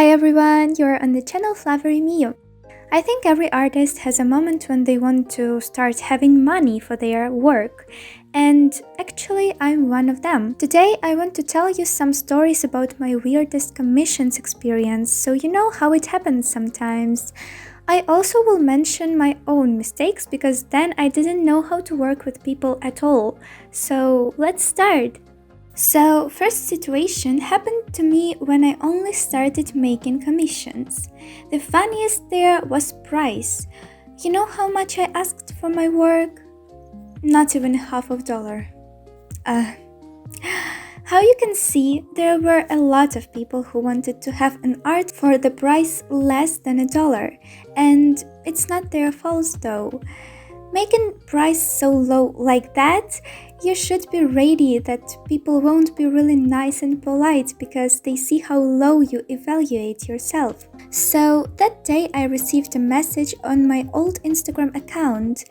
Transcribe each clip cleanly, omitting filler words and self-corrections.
Hi everyone, you're on the channel Flowery Mio. I think every artist has a moment when they want to start having money for their work, and actually I'm one of them. Today I want to tell you some stories about my weirdest commissions experience, so you know how it happens sometimes. I also will mention my own mistakes because then I didn't know how to work with people at all. So let's start. So, first situation happened to me when I only started making commissions. The funniest there was price. You know how much I asked for my work? Not even half of dollar. How you can see, there were a lot of people who wanted to have an art for the price less than $1, and it's not their fault though. Making price so low like that, you should be ready that people won't be really nice and polite because they see how low you evaluate yourself. So that day I received a message on my old Instagram account.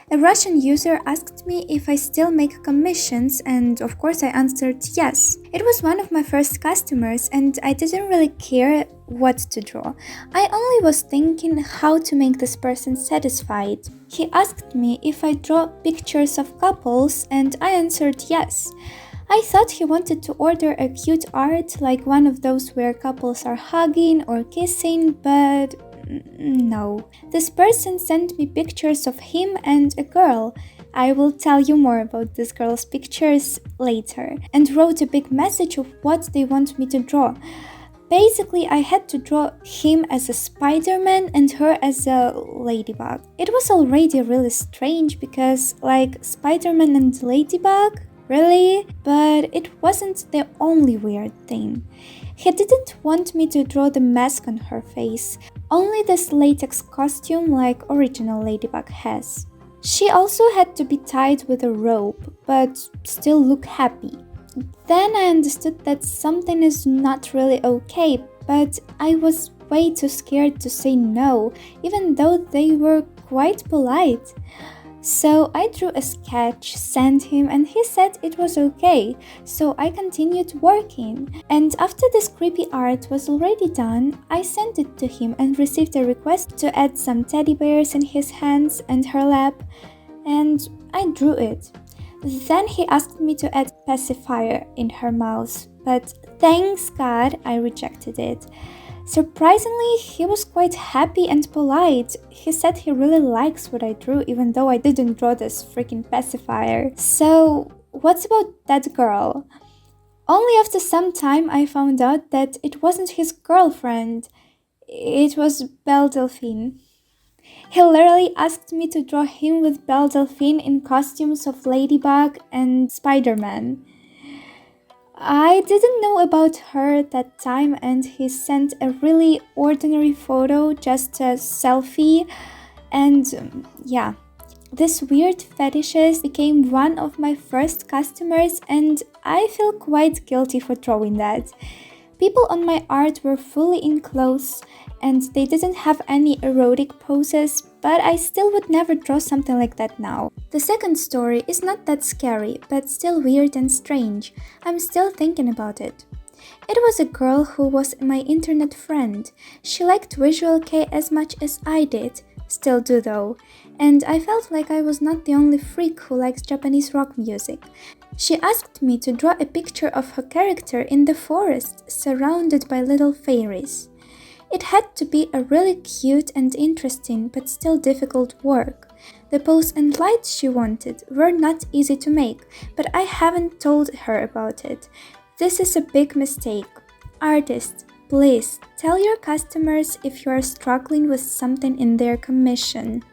A Russian user asked me if I still make commissions, and of course I answered yes. It was one of my first customers and I didn't really care what to draw. I only was thinking how to make this person satisfied. He asked me if I draw pictures of couples and I answered yes. I thought he wanted to order a cute art like one of those where couples are hugging or kissing, but no. This person sent me pictures of him and a girl. I will tell you more about this girl's pictures later, and wrote a big message of what they want me to draw. Basically, I had to draw him as a Spider-Man and her as a ladybug. It was already really strange because, like, Spider-Man and ladybug? Really? But it wasn't the only weird thing. He didn't want me to draw the mask on her face, only this latex costume like original ladybug has. She also had to be tied with a rope, but still look happy. Then I understood that something is not really okay, but I was way too scared to say no, even though they were quite polite. So I drew a sketch, sent him, and he said it was okay, so I continued working. And after this creepy art was already done, I sent it to him and received a request to add some teddy bears in his hands and her lap, and I drew it. Then he asked me to add pacifier in her mouth, but thanks God I rejected it. Surprisingly, he was quite happy and polite. He said he really likes what I drew even though I didn't draw this freaking pacifier. So, what's about that girl? Only after some time I found out that it wasn't his girlfriend. It was Belle Delphine. He literally asked me to draw him with Belle Delphine in costumes of Ladybug and Spider-Man. I didn't know about her that time and he sent a really ordinary photo, just a selfie, and yeah. This weird fetishes became one of my first customers and I feel quite guilty for drawing that. People on my art were fully in clothes and they didn't have any erotic poses, but I still would never draw something like that now. The second story is not that scary, but still weird and strange. I'm still thinking about it. It was a girl who was my internet friend. She liked Visual Kei as much as I did, still do though, and I felt like I was not the only freak who likes Japanese rock music. She asked me to draw a picture of her character in the forest, surrounded by little fairies. It had to be a really cute and interesting but still difficult work. The pose and lights she wanted were not easy to make, but I haven't told her about it. This is a big mistake. Artists, please tell your customers if you are struggling with something in their commission.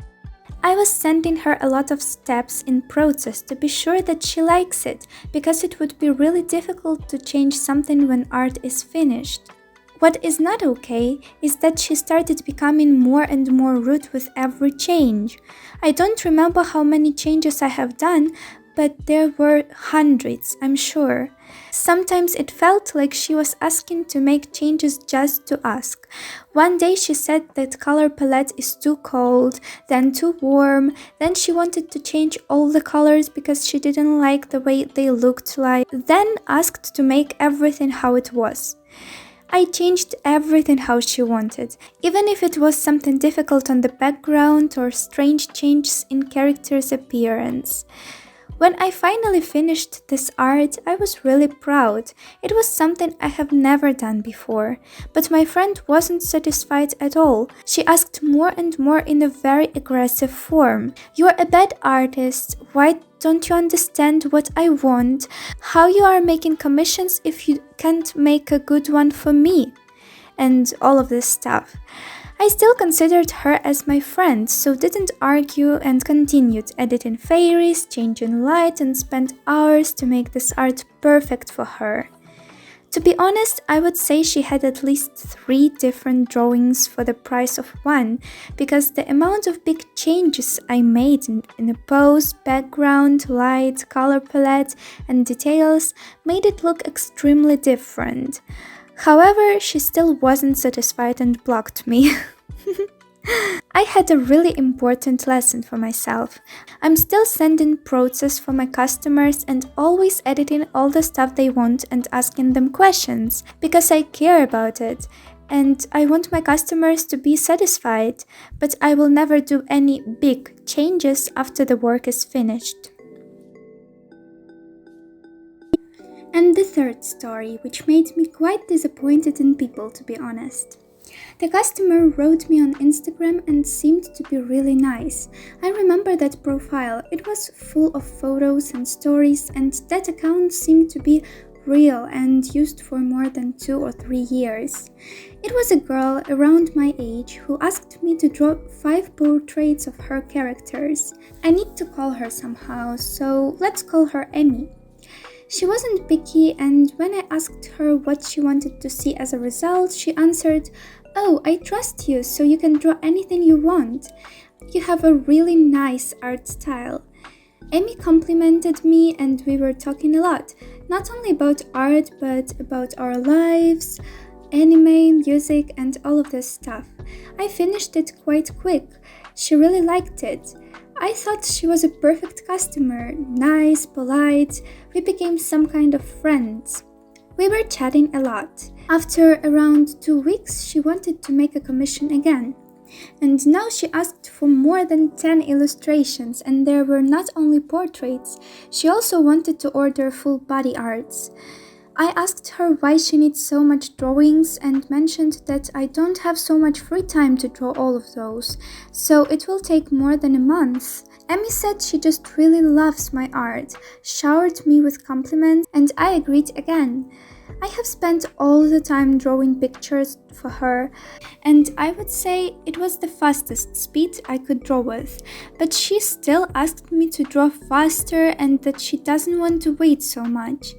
I was sending her a lot of steps in process to be sure that she likes it, because it would be really difficult to change something when art is finished. What is not okay is that she started becoming more and more rude with every change. I don't remember how many changes I have done, but there were hundreds, I'm sure. Sometimes it felt like she was asking to make changes just to ask. One day she said that color palette is too cold, then too warm, then she wanted to change all the colors because she didn't like the way they looked like, then asked to make everything how it was. I changed everything how she wanted, even if it was something difficult on the background or strange changes in character's appearance. When I finally finished this art, I was really proud. It was something I have never done before. But my friend wasn't satisfied at all. She asked more and more in a very aggressive form. "You're a bad artist. Why don't you understand what I want? How you are making commissions if you can't make a good one for me?" And all of this stuff. I still considered her as my friend, so didn't argue and continued editing fairies, changing light, and spent hours to make this art perfect for her. To be honest, I would say she had at least 3 different drawings for the price of one, because the amount of big changes I made in the pose, background, light, color palette, and details made it look extremely different. However, she still wasn't satisfied and blocked me. I had a really important lesson for myself. I'm still sending process for my customers and always editing all the stuff they want and asking them questions, because I care about it and I want my customers to be satisfied, but I will never do any big changes after the work is finished. And the third story, which made me quite disappointed in people, to be honest. The customer wrote me on Instagram and seemed to be really nice. I remember that profile. It was full of photos and stories, and that account seemed to be real and used for more than 2 or 3 years. It was a girl around my age who asked me to draw 5 portraits of her characters. I need to call her somehow, so let's call her Emmy. She wasn't picky, and when I asked her what she wanted to see as a result, she answered, "Oh, I trust you, so you can draw anything you want. You have a really nice art style." Emmy complimented me and we were talking a lot, not only about art, but about our lives, anime, music, and all of this stuff. I finished it quite quick. She really liked it. I thought she was a perfect customer, nice, polite. We became some kind of friends. We were chatting a lot. After around 2 weeks, she wanted to make a commission again. And now she asked for more than 10 illustrations, and there were not only portraits, she also wanted to order full body arts. I asked her why she needs so much drawings and mentioned that I don't have so much free time to draw all of those, so it will take more than a month. Emmy said she just really loves my art, showered me with compliments, and I agreed again. I have spent all the time drawing pictures for her, and I would say it was the fastest speed I could draw with, but she still asked me to draw faster and that she doesn't want to wait so much.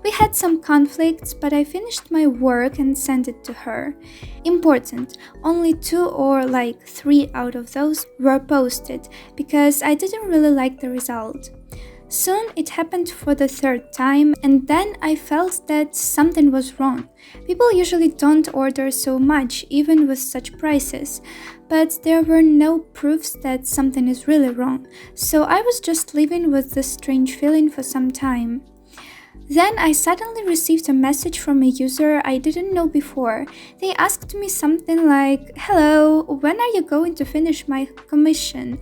We had some conflicts, but I finished my work and sent it to her. Important, only 2 or 3 out of those were posted, because I didn't really like the result. Soon it happened for the 3rd time, and then I felt that something was wrong. People usually don't order so much, even with such prices, but there were no proofs that something is really wrong, so I was just living with this strange feeling for some time. Then I suddenly received a message from a user I didn't know before. They asked me something like, "Hello, when are you going to finish my commission?"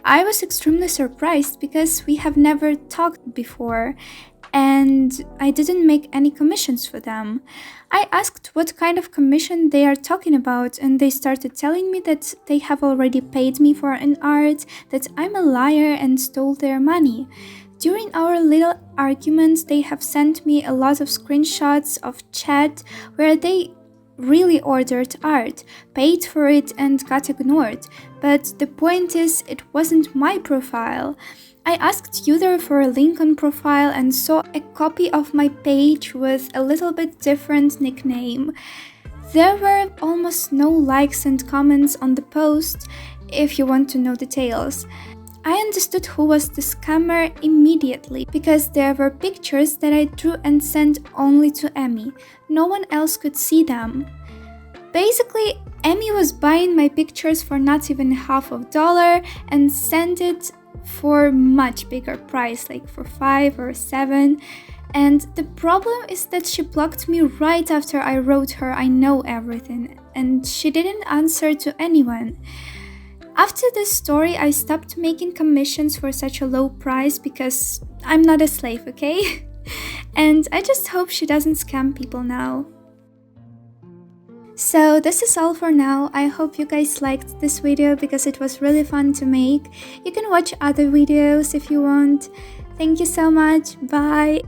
I was extremely surprised because we have never talked before and I didn't make any commissions for them. I asked what kind of commission they are talking about, and they started telling me that they have already paid me for an art, that I'm a liar and stole their money. During our little arguments, they have sent me a lot of screenshots of chat where they really ordered art, paid for it, and got ignored. But the point is, it wasn't my profile. I asked user for a link on profile and saw a copy of my page with a little bit different nickname. There were almost no likes and comments on the post, if you want to know details. I understood who was the scammer immediately, because there were pictures that I drew and sent only to Emmy. No one else could see them. Basically, Emmy was buying my pictures for not even $0.50 and sent it for much bigger price, like for 5 or 7. And the problem is that she blocked me right after I wrote her I know everything, and she didn't answer to anyone. After this story, I stopped making commissions for such a low price because I'm not a slave, okay? And I just hope she doesn't scam people now. So this is all for now. I hope you guys liked this video because it was really fun to make. You can watch other videos if you want. Thank you so much. Bye.